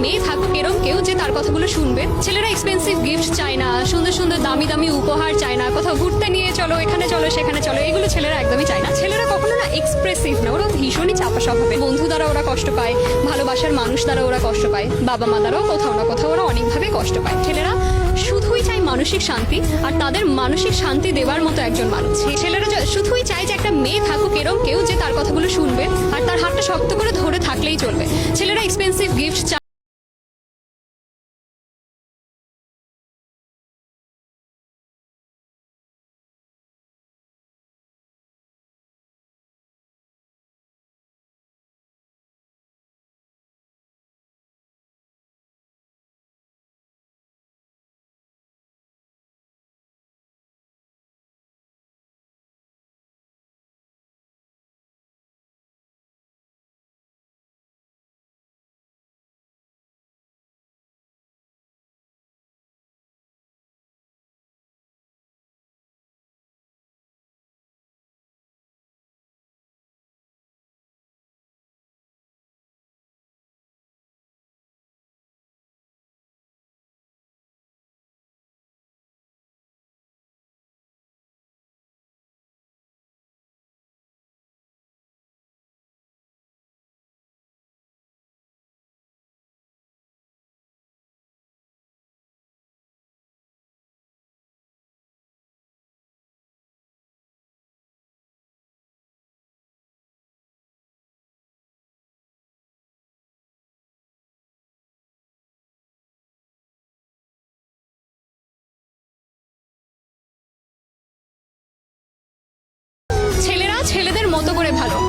মেয়ে থাকুক এরকম কেউ যে তার কথাগুলো শুনবে। ছেলেরা এক্সপেন্সিভ গিফট চায় না, সুন্দর সুন্দর দামি দামি উপহার চায় না, কোথাও ঘুরতে নিয়ে চলো, এখানে চলো, সেখানে চলো, এগুলো ছেলেরা একদমই চায় না। ছেলেরা কখনো না এক্সপ্রেসিভ না, ওরা ভীষণই চাপা স্বভাবে। বন্ধু দ্বারা ওরা কষ্ট পায়, ভালোবাসার মানুষ দ্বারা ওরা কষ্ট পায়, বাবা মা দ্বারাও কোথাও না কোথাও ওরা অনেকভাবে কষ্ট পায়। ছেলেরা শুধুই চায় মানসিক শান্তি, আর তাদের মানসিক শান্তি দেওয়ার মতো একজন মানুষ। ছেলেরা শুধুই চায় যে একটা মেয়ে থাকুক এরকম কেউ যে তার কথাগুলো শুনবে আর তার হাতটা শক্ত করে ধরে থাকলেই চলবে। ছেলেরা এক্সপেন্সিভ গিফট চায়। ছেলেরা ছেলেদের